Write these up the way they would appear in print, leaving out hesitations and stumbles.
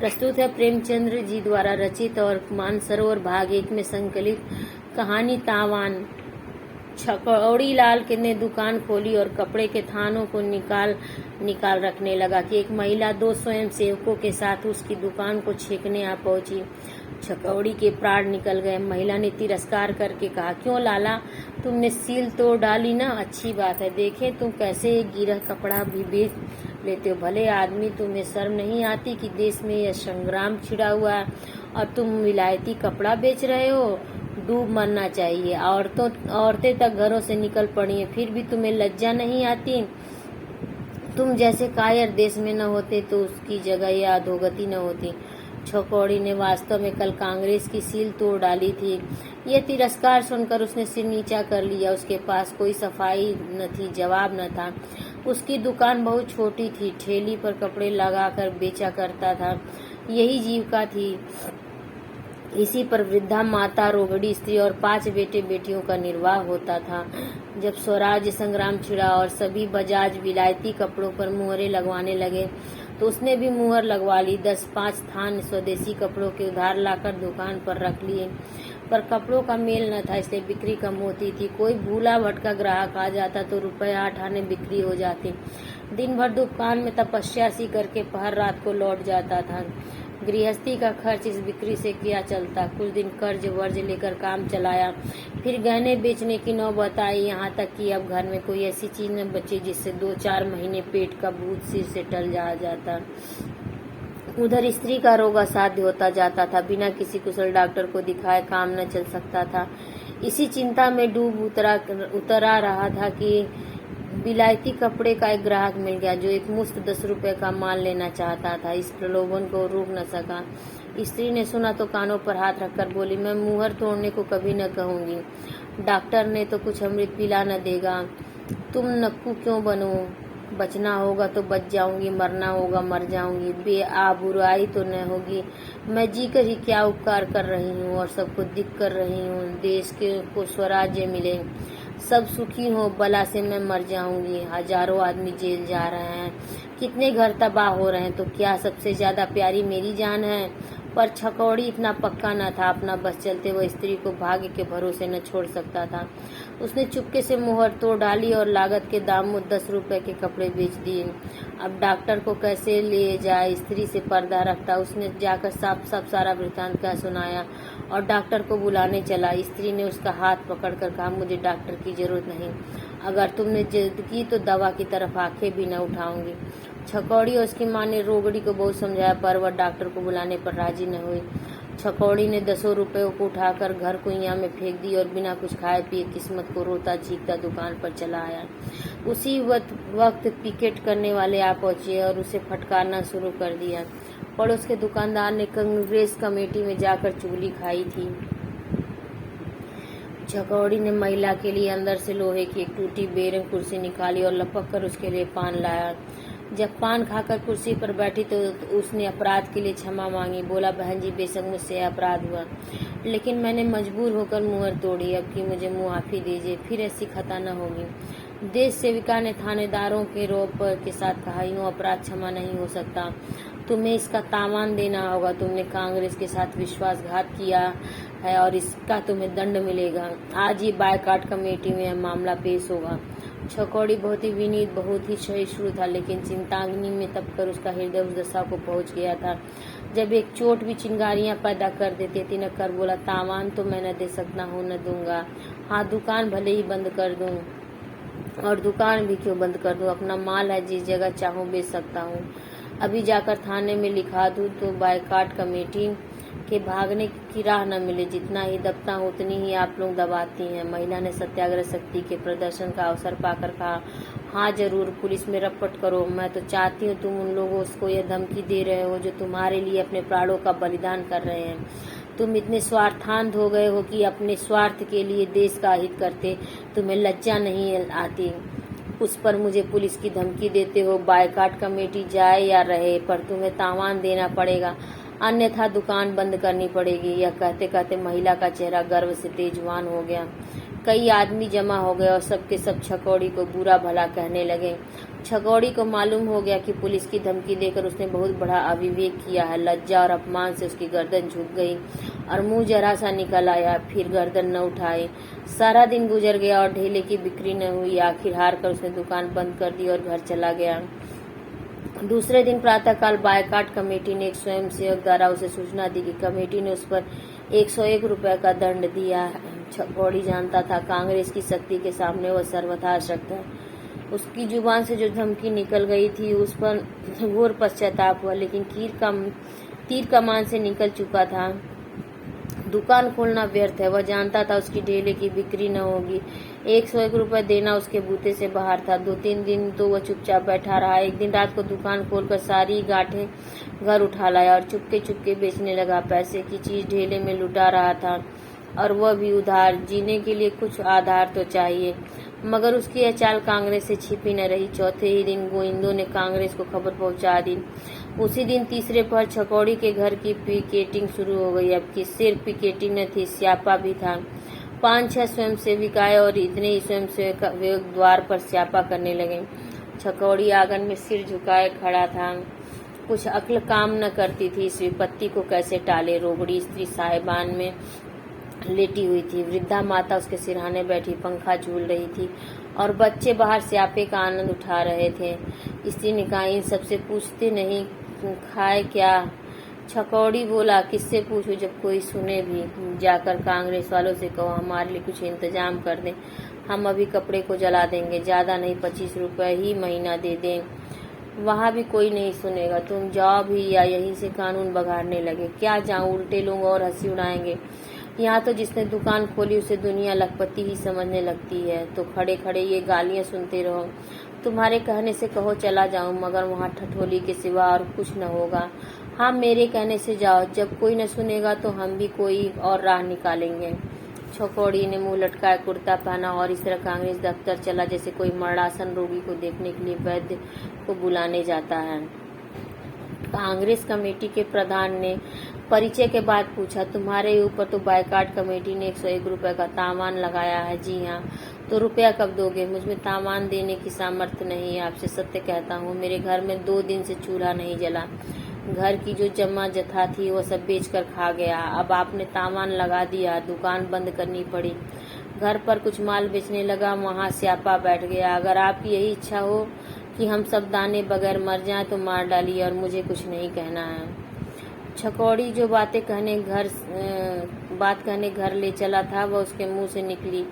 प्रस्तुत है प्रेमचंद्र जी द्वारा रचित और मानसरोवर भाग 1 में संकलित कहानी तावान। छकौड़ी लाल ने दुकान खोली और कपड़े के थानों को निकाल रखने लगा कि एक महिला 2 स्वयं सेवकों के साथ उसकी दुकान को छेकने आ पहुंची। छकौड़ी के प्राण निकल गए। महिला ने तिरस्कार करके कहा, क्यों लाला, तुमने सील तोड़ डाली ना? अच्छी बात है, देखें तुम कैसे एक गिरह कपड़ा भी बेच लेते हो। भले आदमी, तुम्हें शर्म नहीं आती कि देश में यह संग्राम छिड़ा हुआ है और तुम विलायती कपड़ा बेच रहे हो? डूब मरना चाहिए। औरतें तक घरों से निकल पड़ी हैं, फिर भी तुम्हें लज्जा नहीं आती? तुम जैसे कायर देश में न होते तो उसकी जगह यह अधोगति न होती। छकौड़ी ने वास्तव में कल कांग्रेस की सील तोड़ डाली थी। यह तिरस्कार सुनकर उसने सिर नीचा कर लिया। उसके पास कोई सफाई न थी, जवाब न था। उसकी दुकान बहुत छोटी थी, ठेली पर कपड़े लगाकर बेचा करता था, यही जीविका थी। इसी पर वृद्धा माता, रोगड़ी स्त्री और 5 बेटे बेटियों का निर्वाह होता था। जब स्वराज्य संग्राम छिड़ा और सभी बजाज विलायती कपड़ों पर मुहरें लगवाने लगे तो उसने भी मुहर लगवा ली। 10-5 थान स्वदेशी कपड़ों के उधार लाकर दुकान पर रख लिए, पर कपड़ों का मेल न था, इसलिए बिक्री कम होती थी। कोई भूला भटका ग्राहक आ जाता तो रुपये 8 आने बिक्री हो जाती। दिन भर दुकान में तपस्या सी करके पहर रात को लौट जाता था। गृहस्थी का खर्च इस बिक्री से किया चलता। कुछ दिन कर्ज वर्ज लेकर काम चलाया, फिर गहने बेचने की नौबत आई। यहाँ तक कि अब घर में कोई ऐसी चीज न बची जिससे 2-4 महीने पेट का भूत सिर से टल जाता। उधर स्त्री का रोग असाध्य होता जाता था। बिना किसी कुशल डॉक्टर को दिखाए काम न चल सकता था। इसी चिंता में डूब उतरा रहा था कि विलायती कपड़े का एक ग्राहक मिल गया जो एक मुश्त 10 रुपए का माल लेना चाहता था। इस प्रलोभन को रोक न सका। स्त्री ने सुना तो कानों पर हाथ रखकर बोली, मैं मुहर तोड़ने को कभी न कहूंगी। डॉक्टर ने तो कुछ अमृत पिला न देगा। तुम नक्कू क्यों बनो? बचना होगा तो बच जाऊंगी, मरना होगा मर जाऊंगी, बेआबुराई तो न होगी। मैं जीकर ही क्या उपकार कर रही हूँ और सबको दिख कर रही हूँ। देश को स्वराज्य मिले, सब सुखी हो, बला से मैं मर जाऊंगी। हजारों आदमी जेल जा रहे हैं, कितने घर तबाह हो रहे हैं, तो क्या सबसे ज्यादा प्यारी मेरी जान है? पर छकौड़ी इतना पक्का न था। अपना बस चलते वह स्त्री को भाग्य के भरोसे न छोड़ सकता था। उसने चुपके से मुहर तोड़ डाली और लागत के दामों 10 रुपए के कपड़े बेच दिए। अब डॉक्टर को कैसे ले जाए? स्त्री से पर्दा रखता। उसने जाकर साफ सारा वृत्तांत का सुनाया और डॉक्टर को बुलाने चला। स्त्री ने उसका हाथ पकड़कर कहा, मुझे डॉक्टर की जरूरत नहीं। अगर तुमने जिद की तो दवा की तरफ आंखें भी न उठाऊंगी। छकौड़ी और उसकी माँ ने रोगड़ी को बहुत समझाया, पर वह डॉक्टर को बुलाने पर राजी न हुई। छकौड़ी ने 10 रुपयों को उठाकर घर कुइयां में फेंक दी और बिना कुछ खाए पिए किस्मत को रोता चीखता दुकान पर चला आया। उसी वक्त पिकेट करने वाले आ पहुंचे और उसे फटकारना शुरू कर दिया। पड़ोस के दुकानदार ने कांग्रेस कमेटी में जाकर चुगली खाई थी। छकौड़ी ने महिला के लिए अंदर से लोहे की एक टूटी बेरंग कुर्सी निकाली और लपक कर उसके लिए पान लाया। जब पान खाकर कुर्सी पर बैठी तो उसने अपराध के लिए क्षमा मांगी। बोला, बहन जी, बेशक मुझसे अपराध हुआ, लेकिन मैंने मजबूर होकर मुहर तोड़ी। अब की मुझे मुआफी दीजिए, फिर ऐसी खता न होगी। देश सेविका ने थानेदारों के रौब के साथ कहा, यूं अपराध क्षमा नहीं हो सकता, तुम्हें इसका तावान देना होगा। तुमने कांग्रेस के साथ विश्वासघात किया है और इसका तुम्हें दंड मिलेगा। आज ही बायकाट कमेटी में यह मामला पेश होगा। छकौड़ी बहुत ही विनीत, बहुत ही सहिष्णु था, लेकिन चिंताग्नि में तपकर उसका हृदय उस दशा को पहुंच गया था जब एक चोट भी चिंगारियां पैदा कर देती थी। न कर बोला, तावान तो मैं न दे सकता हूँ, न दूंगा। हाँ, दुकान भले ही बंद कर दूं, और दुकान भी क्यों बंद कर दूं? अपना माल है, जिस जगह चाहूँ बेच सकता हूँ। अभी जाकर थाने में लिखा दूं तो बायकाट कमेटी के भागने की राह न मिले। जितना ही दबता हूँ उतनी ही आप लोग दबाती हैं। महिला ने सत्याग्रह शक्ति के प्रदर्शन का अवसर पाकर कहा, हाँ जरूर, पुलिस में रपट करो। मैं तो चाहती हूँ तुम उन लोगों को यह धमकी दे रहे हो जो तुम्हारे लिए अपने प्राणों का बलिदान कर रहे हैं। तुम इतने स्वार्थान्ध हो गए हो कि अपने स्वार्थ के लिए देश का हित करते तुम्हें लज्जा नहीं आती। उस पर मुझे पुलिस की धमकी देते हो। बायकाट कमेटी जाए या रहे, पर तुम्हें तावान देना पड़ेगा, अन्यथा दुकान बंद करनी पड़ेगी। यह कहते कहते महिला का चेहरा गर्व से तेजवान हो गया। कई आदमी जमा हो गए और सबके सब छकौड़ी को बुरा भला कहने लगे। छकौड़ी को मालूम हो गया कि पुलिस की धमकी देकर उसने बहुत बड़ा अविवेक किया है। लज्जा और अपमान से उसकी गर्दन झुक गई और मुंह जरा सा निकल आया, फिर गर्दन न उठाई। सारा दिन गुजर गया और ढेले की बिक्री न हुई। आखिर हार कर उसने दुकान बंद कर दी और घर चला गया। दूसरे दिन प्रातःकाल बायकाट कमेटी ने एक स्वयंसेवक द्वारा उसे सूचना दी कि कमेटी ने उस पर 101 रुपए का दंड दिया है। छकौड़ी जानता था कांग्रेस की शक्ति के सामने वह सर्वथा अशक्त है। उसकी जुबान से जो धमकी निकल गई थी उस पर घोर पश्चाताप हुआ, लेकिन तीर कमान से निकल चुका था। दुकान खोलना व्यर्थ है। वह जानता था उसकी ढेले की बिक्री न होगी। 101 रुपए देना उसके बूते से बाहर था। 2-3 दिन तो वह चुपचाप बैठा रहा। एक दिन रात को दुकान खोलकर सारी गांठें घर उठा लाया और चुपके चुपके बेचने लगा। पैसे की चीज ढेले में लुटा रहा था और वह भी उधार। जीने के लिए कुछ आधार तो चाहिए। मगर उसकी यह चाल कांग्रेस से छिपी न रही। चौथे ही दिन गोइंदों ने कांग्रेस को खबर पहुंचा दी। उसी दिन तीसरे पहर छकौड़ी के घर की पिकेटिंग शुरू हो गई। अब की सिर्फ पिकेटिंग न थी, स्यापा भी था। 5-6 स्वयंसेविक आए और इतने ही स्वयंसेवक द्वार पर स्यापा करने लगे। छकौड़ी आंगन में सिर झुकाए खड़ा था। कुछ अक्ल काम न करती थी। इस विपत्ति को कैसे टाले। रोबड़ी स्त्री साहिबान में लेटी हुई थी। वृद्धा माता उसके सिरहाने बैठी पंखा झूल रही थी और बच्चे बाहर स्यापे का आनंद उठा रहे थे। स्त्री ने कहा, इन सबसे पूछते नहीं खाए क्या? छकौड़ी बोला, किससे पूछूं जब कोई सुने भी। जाकर कांग्रेस वालों से कहो हमारे लिए कुछ इंतजाम कर दें। हम अभी कपड़े को जला देंगे। ज्यादा नहीं, 25 रुपए ही महीना दे दें। वहाँ भी कोई नहीं सुनेगा। तुम जाओ भी या यहीं से कानून बघाड़ने लगे। क्या जाऊं, उल्टे लोग और हंसी उड़ाएंगे। यहाँ तो जिसने दुकान खोली उसे दुनिया लखपति ही समझने लगती है। तो खड़े खड़े ये गालियां सुनते रहो। तुम्हारे कहने से कहो चला जाऊं, मगर वहाँ ठठोली के सिवा और कुछ न होगा। हाँ, मेरे कहने से जाओ। जब कोई न सुनेगा तो हम भी कोई और राह निकालेंगे। छकौड़ी ने मुंह लटकाया, कुर्ता पहना और इस तरह कांग्रेस दफ्तर चला जैसे कोई मरणासन रोगी को देखने के लिए वैद्य को बुलाने जाता है। कांग्रेस कमेटी के प्रधान ने परिचय के बाद पूछा, तुम्हारे ऊपर तो बायकाट कमेटी ने 101 रुपए का तावान लगाया है। जी हाँ। तो रुपया कब दोगे? मुझ में तावान देने की सामर्थ्य नहीं है। आपसे सत्य कहता हूँ, मेरे घर में 2 दिन से चूल्हा नहीं जला। घर की जो जमा जथा थी वो सब बेचकर खा गया। अब आपने तावान लगा दिया, दुकान बंद करनी पड़ी। घर पर कुछ माल बेचने लगा, वहाँ स्यापा बैठ गया। अगर आपकी यही इच्छा हो कि हम सब दाने बगैर मर जाएं तो मार डालिए और मुझे कुछ नहीं कहना है। छकौड़ी जो बात कहने घर ले चला था वह उसके मुंह से निकली।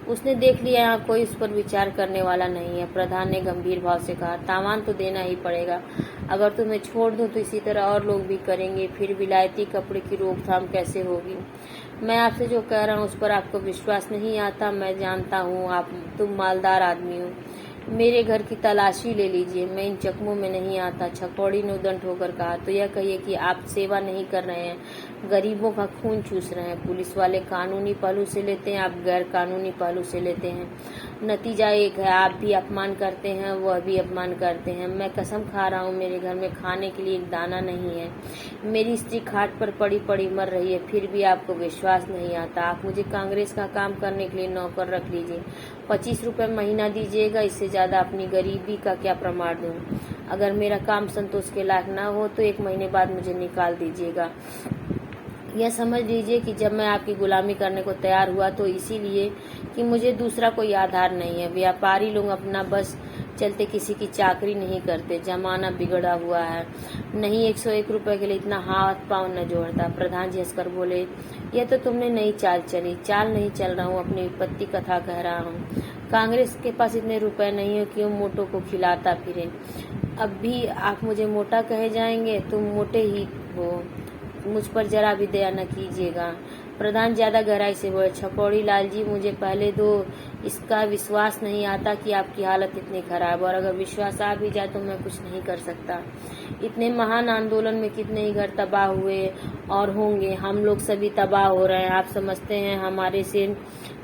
उसने देख लिया यहाँ कोई उस पर विचार करने वाला नहीं है। प्रधान ने गंभीर भाव से कहा, तावान तो देना ही पड़ेगा। अगर तुम्हें छोड़ दूं तो इसी तरह और लोग भी करेंगे। फिर विलायती कपड़े की रोकथाम कैसे होगी? मैं आपसे जो कह रहा हूँ उस पर आपको विश्वास नहीं आता। मैं जानता हूँ तुम मालदार आदमी हो। मेरे घर की तलाशी ले लीजिए, मैं इन चकमों में नहीं आता। छकौड़ी ने उदंड होकर कहा, तो यह कहिए कि आप सेवा नहीं कर रहे हैं, गरीबों का खून चूस रहे हैं। पुलिस वाले कानूनी पहलू से लेते हैं, आप गैर कानूनी पहलू से लेते हैं। नतीजा एक है, आप भी अपमान करते हैं, वह भी अपमान करते हैं। मैं कसम खा रहा हूँ, मेरे घर में खाने के लिए एक दाना नहीं है। मेरी स्त्री खाट पर पड़ी पड़ी मर रही है, फिर भी आपको विश्वास नहीं आता। आप मुझे कांग्रेस का काम करने के लिए नौकर रख लीजिए। 25 रुपए महीना दीजिएगा, इससे ज्यादा अपनी गरीबी का क्या प्रमाण दूं? अगर मेरा काम संतोष के लायक ना हो तो 1 महीने बाद मुझे निकाल दीजिएगा। यह समझ लीजिए कि जब मैं आपकी गुलामी करने को तैयार हुआ तो इसीलिए कि मुझे दूसरा कोई आधार नहीं है। व्यापारी लोग अपना बस चलते किसी की चाकरी नहीं करते। जमाना बिगड़ा हुआ है। नहीं 101 रुपए के लिए इतना हाथ पांव न जोड़ता। प्रधान जी हंसकर बोले, यह तो तुमने नई चाल चली। चाल नहीं चल रहा हूँ, अपनी विपत्ति कथा कह रहा हूँ। कांग्रेस के पास इतने रुपए नहीं हो कि वो मोटो को खिलाता फिरे। अब भी आप मुझे मोटा कहे जाएंगे? तुम मोटे ही हो, मुझ पर जरा भी दया न कीजिएगा। प्रधान ज्यादा गहराई से बोले, छकौड़ी लाल जी, मुझे पहले तो इसका विश्वास नहीं आता कि आपकी हालत इतनी खराब, और अगर विश्वास आ भी जाए तो मैं कुछ नहीं कर सकता। इतने महान आंदोलन में कितने ही घर तबाह हुए और होंगे। हम लोग सभी तबाह हो रहे हैं। आप समझते हैं हमारे सिर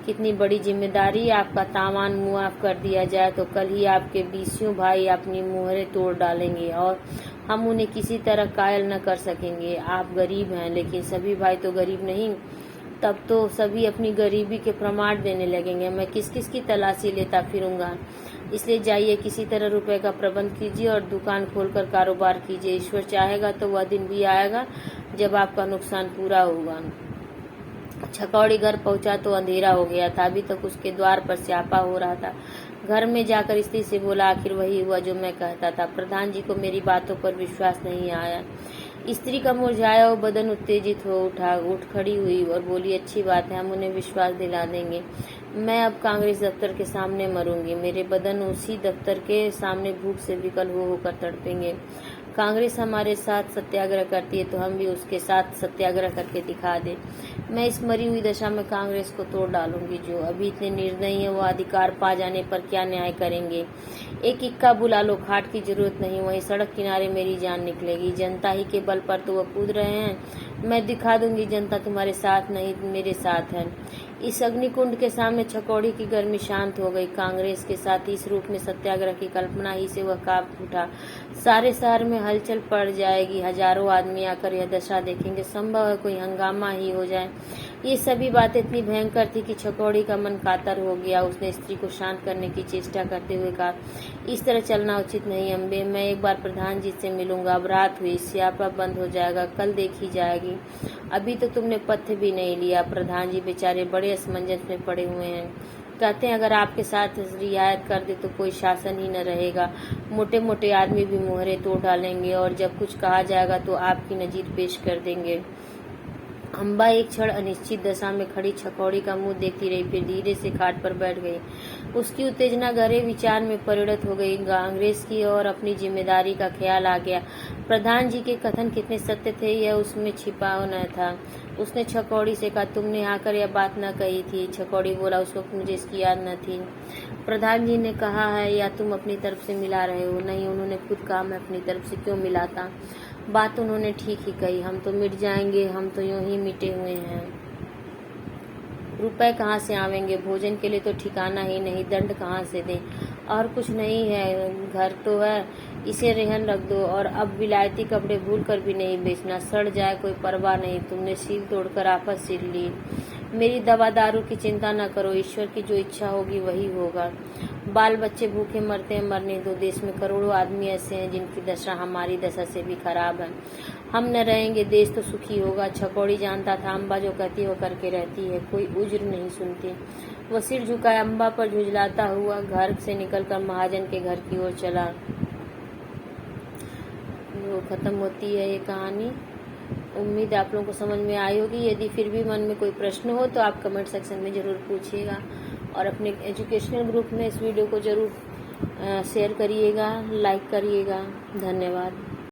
कितनी बड़ी जिम्मेदारी? आपका तावान मुआफ कर दिया जाए तो कल ही आपके 20 भाई अपनी मुहरें तोड़ डालेंगे और हम उन्हें किसी तरह कायल न कर सकेंगे। आप गरीब हैं, लेकिन सभी भाई तो गरीब नहीं। तब तो सभी अपनी गरीबी के प्रमाण देने लगेंगे। मैं किस किस की तलाशी लेता फिरूंगा। इसलिए जाइए, किसी तरह रुपए का प्रबंध कीजिए और दुकान खोलकर कारोबार कीजिए। ईश्वर चाहेगा तो वह दिन भी आएगा जब आपका नुकसान पूरा होगा। छकौड़ी घर पहुंचा तो अंधेरा हो गया था। अभी तक उसके द्वार पर स्यापा हो रहा था। घर में जाकर स्त्री से बोला, आखिर वही हुआ जो मैं कहता था। प्रधान जी को मेरी बातों पर विश्वास नहीं आया। स्त्री का मुरझाया हुआ बदन उत्तेजित हो उठा, उठ खड़ी हुई और बोली, अच्छी बात है, हम उन्हें विश्वास दिला देंगे। मैं अब कांग्रेस दफ्तर के सामने मरूंगी। मेरे बदन उसी दफ्तर के सामने भूख से विकल हो होकर तड़पेंगे। कांग्रेस हमारे साथ सत्याग्रह करती है तो हम भी उसके साथ सत्याग्रह करके दिखा दें। मैं इस मरी हुई दशा में कांग्रेस को तोड़ डालूंगी। जो अभी इतने निर्दयी है वो अधिकार पा जाने पर क्या न्याय करेंगे। एक इक्का बुला लो, खाट की जरूरत नहीं, वहीं सड़क किनारे मेरी जान निकलेगी। जनता ही के बल पर तो वह कूद रहे हैं। मैं दिखा दूंगी जनता तुम्हारे साथ नहीं मेरे साथ है। इस अग्निकुंड के सामने छकौड़ी की गर्मी शांत हो गई। कांग्रेस के साथ इस रूप में सत्याग्रह की कल्पना ही से वह कांप उठा। सारे शहर में हलचल पड़ जाएगी। हजारों आदमी आकर यह दशा देखेंगे। संभव है कोई हंगामा ही हो जाए। ये सभी बातें इतनी भयंकर थी कि छकौड़ी का मन कातर हो गया। उसने स्त्री को शांत करने की चेष्टा करते हुए कहा, इस तरह चलना उचित नहीं अम्बे। मैं एक बार प्रधान जी से मिलूंगा। अब रात हुई, स्यापा बंद हो जाएगा, कल देखी जाएगी। अभी तो तुमने पथ्य भी नहीं लिया। प्रधान जी बेचारे बड़े असमंजस में पड़े हुए हैं। कहते हैं अगर आपके साथ रियायत कर दे तो कोई शासन ही न रहेगा। मोटे मोटे आदमी भी मुहरे तोड़ डालेंगे और जब कुछ कहा जाएगा तो आपकी नजीर पेश कर देंगे। अम्बा एक क्षण अनिश्चित दशा में खड़ी छकौड़ी का मुंह देखती रही, फिर धीरे से खाट पर बैठ गई। उसकी उत्तेजना गहरे विचार में परिणत हो गई। कांग्रेस की और अपनी जिम्मेदारी का ख्याल आ गया। प्रधान जी के कथन कितने सत्य थे यह उसमें छिपा न था। उसने छकौड़ी से कहा, तुमने आकर यह बात न कही थी। छकौड़ी बोला, उस वक्त मुझे इसकी याद न थी। प्रधान जी ने कहा है या तुम अपनी तरफ से मिला रहे हो? नहीं, उन्होंने खुद कहा, मैं अपनी तरफ से क्यों मिलाता। बात उन्होंने ठीक ही कही। हम तो मिट जाएंगे, हम तो यूं ही मिटे हुए हैं। रुपए कहाँ से आवेंगे? भोजन के लिए तो ठिकाना ही नहीं, दंड कहाँ से दें? और कुछ नहीं है, घर तो है, इसे रेहन रख दो। और अब विलायती कपड़े भूल कर भी नहीं बेचना, सड़ जाए कोई परवाह नहीं। तुमने सील तोड़कर आफत सिल ली। मेरी दवा दारू की चिंता न करो, ईश्वर की जो इच्छा होगी वही होगा। बाल बच्चे भूखे मरते हैं, मरने दो। देश में करोड़ों आदमी ऐसे हैं जिनकी दशा हमारी दशा से भी खराब है। हम न रहेंगे, देश तो सुखी होगा। छकौड़ी जानता था अम्बा जो कहती है वो करके रहती है, कोई उज्र नहीं सुनती। वो सिर झुकाए अम्बा पर झुंझलाता हुआ घर से निकलकर महाजन के घर की ओर चला। वो खत्म होती है ये कहानी। उम्मीद आप लोगों को समझ में आई होगी। यदि फिर भी मन में कोई प्रश्न हो तो आप कमेंट सेक्शन में ज़रूर पूछिएगा और अपने एजुकेशनल ग्रुप में इस वीडियो को ज़रूर शेयर करिएगा, लाइक करिएगा। धन्यवाद।